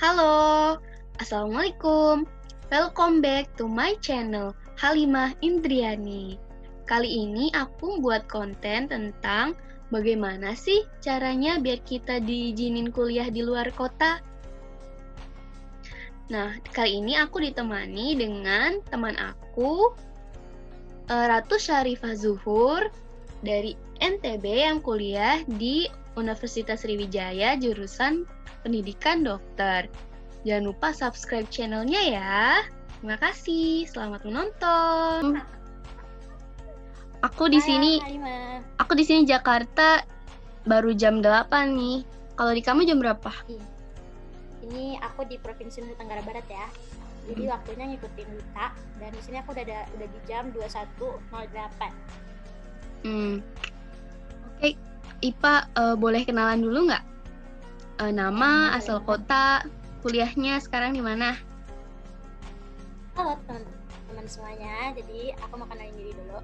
Halo, Assalamualaikum. Welcome back to my channel, Halimah Indriani. Kali ini aku buat konten tentang bagaimana sih caranya biar kita diizinin kuliah di luar kota. Nah, kali ini aku ditemani dengan teman aku, Ratu Syarifah Zuhur dari NTB yang kuliah di Universitas Sriwijaya jurusan Pendidikan Dokter. Jangan lupa subscribe channelnya ya. Terima kasih. Selamat menonton. Aku di sini Halimah. Jakarta baru jam 8 nih. Kalau di kamu jam berapa? Ini aku di Provinsi Nusa Tenggara Barat ya. Jadi waktunya ngikutin Wita dan di sini aku udah di jam 21.08. Oke, Ipa boleh kenalan dulu nggak? Nama, asal kota, kuliahnya sekarang di mana? Halo teman-teman semuanya. Jadi aku mau kenalin diri dulu.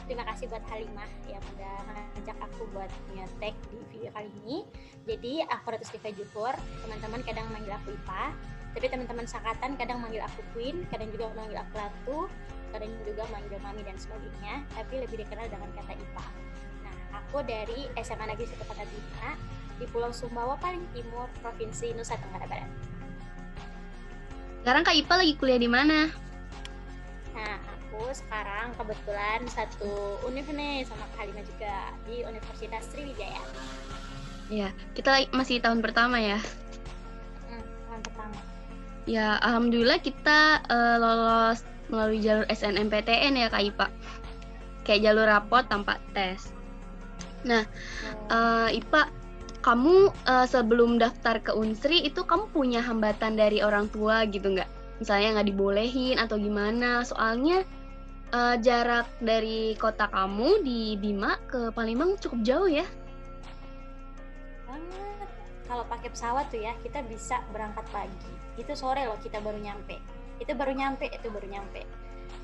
Terima kasih buat Halimah yang udah ngajak aku buat nge-tag di video kali ini. Jadi aku Ratu Syarifah Zuhur. Teman-teman kadang manggil aku Ipa, tapi teman-teman sangkatan kadang manggil aku Queen, kadang juga manggil aku Ratu, kadang juga manggil Mami dan sebagainya, tapi lebih dikenal dengan kata Ipa. Nah, aku dari SMA Negeri 1 Patatina di Pulau Sumbawa paling timur, Provinsi Nusa Tenggara Barat. Sekarang Kak Ipa lagi kuliah di mana? Nah, aku sekarang kebetulan satu univ nih sama Kak Halimah juga di Universitas Sriwijaya. Ya, kita masih tahun pertama ya. Tahun pertama. Ya, alhamdulillah kita lolos melalui jalur SNMPTN ya Kak Ipa. Kayak jalur rapot tanpa tes. Nah, Ipa, kamu sebelum daftar ke Unsri itu kamu punya hambatan dari orang tua gitu nggak? Misalnya nggak dibolehin atau gimana? Soalnya jarak dari kota kamu di Bima ke Palembang cukup jauh ya? Banget. Kalau pakai pesawat tuh ya, kita bisa berangkat pagi. Itu sore loh kita baru nyampe. Itu baru nyampe.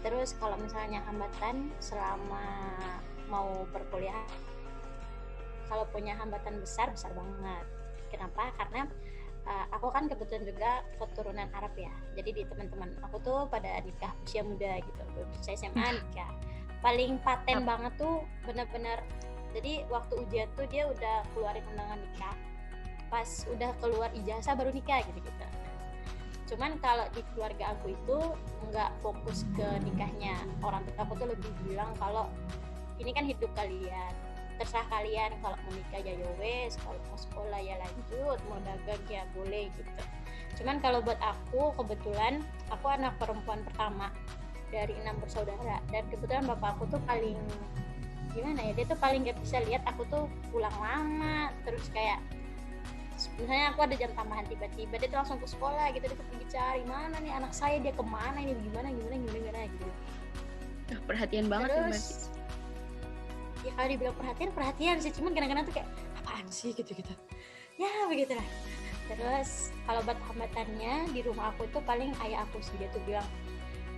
Terus kalau misalnya hambatan selama mau perkuliahan, kalau punya hambatan besar banget. Kenapa? Karena aku kan kebetulan juga keturunan Arab ya. Jadi di teman-teman aku tuh pada nikah usia muda gitu. Saya SMA nikah. Paling paten banget tuh benar-benar. Jadi waktu ujian tuh dia udah keluarin undangan nikah. Pas udah keluar ijazah baru nikah gitu-gitu. Cuman kalau di keluarga aku itu nggak fokus ke nikahnya. Orang tua aku tuh lebih bilang kalau ini kan hidup kalian, terserah kalian, kalau mau nikah ya wes, kalau mau sekolah ya lanjut, mau dagang ya boleh gitu. Cuman kalau buat aku kebetulan aku anak perempuan pertama dari 6 bersaudara, dan kebetulan bapak aku tuh paling gimana ya, dia tuh paling gak bisa lihat aku tuh pulang lama, terus kayak misalnya aku ada jam tambahan tiba-tiba dia tuh langsung ke sekolah gitu, dia tuh pergi cari mana nih anak saya, dia kemana ini, gimana gitu. Perhatian banget ya Mbak. Ya kalau dibilang perhatian sih, cuman kadang-kadang tuh kayak apaan sih gitu ya begitulah. Terus kalau buat hambatannya di rumah aku itu paling ayah aku sih, dia tuh bilang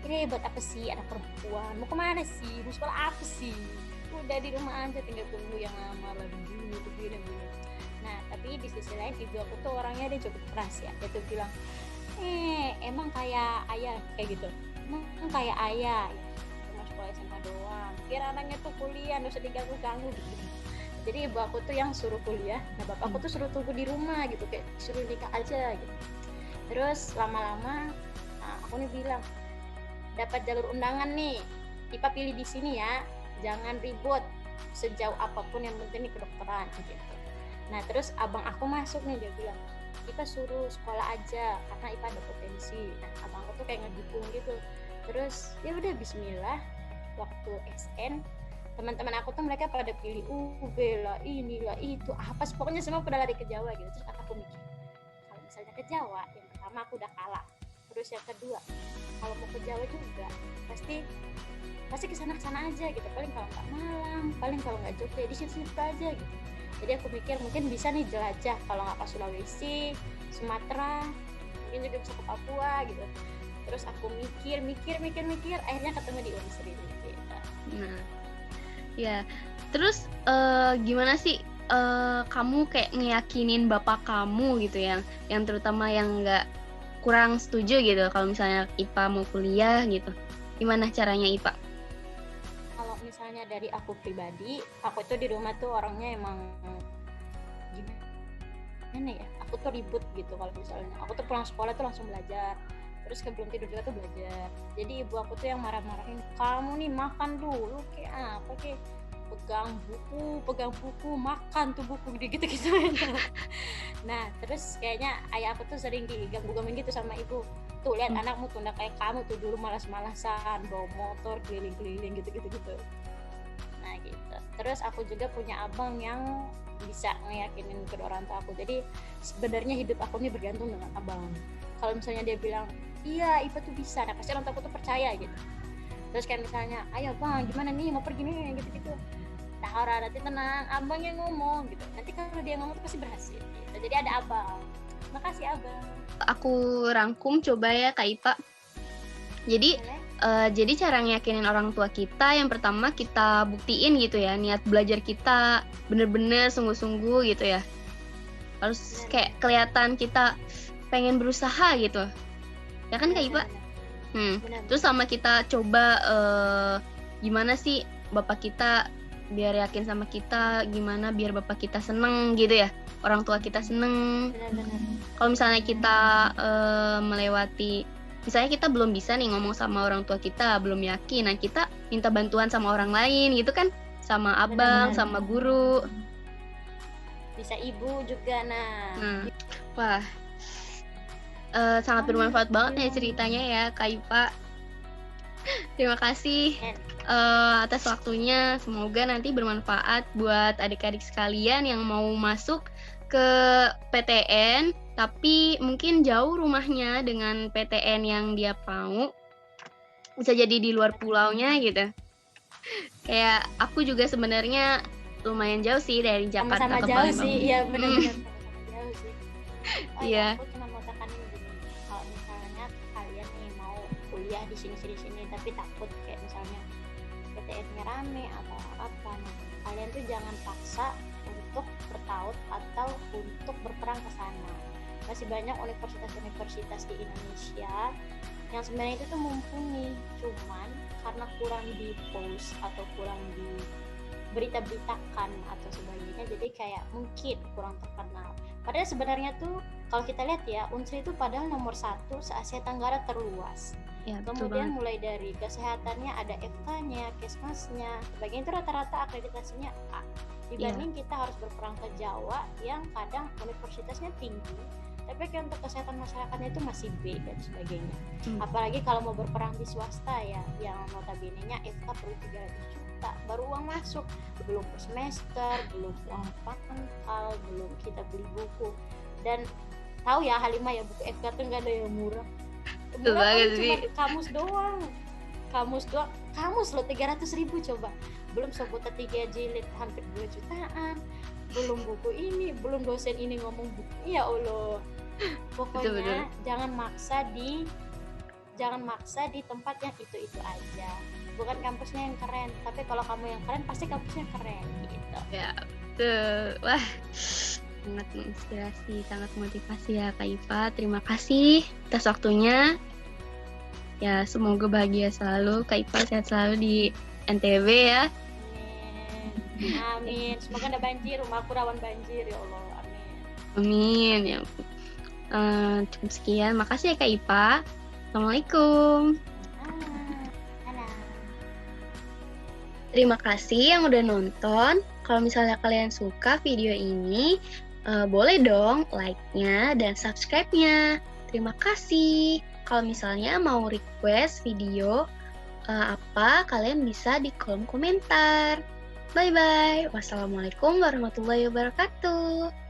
ini buat apa sih anak perempuan, mau kemana sih, mau sekolah apa sih, udah di rumah aja tinggal tunggu yang lama lagi dulu begini. Nah tapi di sisi lain ibu aku tuh orangnya dia cukup keras ya, dia tuh bilang emang kayak ayah kayak gitu, emang kayak ayah cuma sekolah SMA doang, biar anaknya tuh kuliah nggak usah diganggu gitu. Jadi ibu aku tuh yang suruh kuliah, nah bapakku tuh suruh tunggu di rumah gitu, kayak suruh nikah aja gitu. Terus lama-lama aku nih bilang dapat jalur undangan nih, Ipa pilih di sini ya, jangan ribut, sejauh apapun yang penting nih kedokteran gitu. Nah terus abang aku masuk nih, dia bilang Ipa suruh sekolah aja karena Ipa ada potensi. Nah abang aku tuh kayak ngedukung gitu. Terus ya udah bismillah, waktu SN teman-teman aku tuh mereka pada pilih UB lah, inilah itu apa sih, pokoknya semua pada lari ke Jawa gitu. Terus aku mikir kalau misalnya ke Jawa, yang pertama aku udah kalah, terus yang kedua kalau mau ke Jawa juga pasti kesana aja gitu, paling kalau nggak Malang, paling kalau nggak Jogja, di situ aja gitu. Jadi aku pikir mungkin bisa nih jelajah, kalau nggak ke Sulawesi, Sumatera, mungkin juga bisa ke Papua gitu. Terus aku mikir akhirnya ketemu di Unsri gitu. Nah, ya. Terus gimana sih kamu kayak ngeyakinin bapak kamu gitu yang terutama yang nggak kurang setuju gitu kalau misalnya IPA mau kuliah gitu. Gimana caranya IPA? Kalau misalnya dari aku pribadi, aku tuh di rumah tuh orangnya emang gimana ya, aku tuh ribut gitu. Kalau misalnya aku tuh pulang sekolah tuh langsung belajar, terus sebelum tidur juga tuh belajar. Jadi ibu aku tuh yang marah-marahin, kamu nih makan dulu kayak apa kayak pegang buku makan tuh buku gitu-gitu. Nah terus kayaknya ayah aku tuh sering diganggu-gangguin gitu sama ibu, tuh lihat anakmu tuh udah kayak kamu tuh dulu malas-malasan bawa motor keliling-keliling gitu. Nah gitu. Terus aku juga punya abang yang bisa ngeyakinin kedua orang tua aku. Jadi sebenarnya hidup aku ini bergantung dengan abang. Kalau misalnya dia bilang iya Ipa tuh bisa, nah pasti orang tua aku tuh percaya gitu. Terus kayak misalnya ayo bang gimana nih mau pergi nih gitu. Nah orang nanti tenang, abang yang ngomong gitu. Nanti kalau dia ngomong tuh pasti berhasil gitu. Jadi ada abang. Makasih abang. Aku rangkum coba ya Kak Ipa. Jadi cara ngeyakinin orang tua kita, yang pertama kita buktiin gitu ya, niat belajar kita bener-bener sungguh-sungguh gitu ya. Harus kayak kelihatan kita pengen berusaha gitu. Ya kan Kak Ipa? Terus sama kita coba gimana sih bapak kita biar yakin sama kita, gimana biar bapak kita seneng gitu ya, orang tua kita seneng. Kalau misalnya kita melewati, misalnya kita belum bisa nih ngomong sama orang tua kita, belum yakin, nah kita minta bantuan sama orang lain gitu kan, sama abang, sama guru, bisa ibu juga. Wah, sangat bermanfaat banget ya ceritanya ya Kak Ipa. Terima kasih atas waktunya, semoga nanti bermanfaat buat adik-adik sekalian yang mau masuk ke PTN tapi mungkin jauh rumahnya dengan PTN yang dia mau, bisa jadi di luar pulaunya gitu. Kayak aku juga sebenarnya lumayan jauh sih dari Jakarta sama-sama ke jauh Palembang. sih, iya benar-benar sama-sama jauh sih. Iya. Aku cuma mau tekanin gini, kalau misalnya kalian nih mau kuliah di sini tapi takut kayak misalnya PTN-nya rame atau apa, nah kalian tuh jangan paksa untuk bertaut atau untuk berperang ke sana. Masih banyak universitas-universitas di Indonesia yang sebenarnya itu tuh mumpuni, cuman karena kurang di post atau kurang di berita-beritakan atau sebagainya, jadi kayak mungkin kurang terkenal. Padahal sebenarnya tuh kalau kita lihat ya, Unsri itu padahal nomor 1 se-Asia Tenggara terluas. Ya, kemudian mulai dari kesehatannya ada FK-nya, Kesmasnya, sebagainya itu rata-rata akreditasinya A. Dibanding kita harus berperang ke Jawa yang kadang universitasnya tinggi, tapi kan untuk kesehatan masyarakatnya itu masih B dan sebagainya. Apalagi kalau mau berperang di swasta ya, yang notabene-nya FK perlu 300 juta baru uang masuk, belum per semester, belum uang pangkal, belum kita beli buku. Dan tahu ya Halimah ya, buku FK tuh nggak ada yang murah. Cuma kamus doang, kamus lo 300.000 coba, belum sebutan 3 jilid hampir 2 jutaan, belum buku ini, belum dosen ini ngomong buku, ya Allah. Pokoknya betul. Jangan maksa di tempat yang itu aja, bukan kampusnya yang keren, tapi kalau kamu yang keren pasti kampusnya keren gitu ya. Betul. Wah, sangat menginspirasi, sangat motivasi ya Kak Ipa. Terima kasih atas waktunya. Ya, semoga bahagia selalu Kak Ipa, sehat selalu di NTB ya. Amin. Semoga ada banjir, rumahku rawan banjir ya Allah. Amin. Ya. Cukup sekian. Makasih ya Kak Ipa. Assalamualaikum. Terima kasih yang udah nonton. Kalau misalnya kalian suka video ini, boleh dong like-nya dan subscribe-nya. Terima kasih. Kalau misalnya mau request video apa, kalian bisa di kolom komentar. Bye-bye. Wassalamualaikum warahmatullahi wabarakatuh.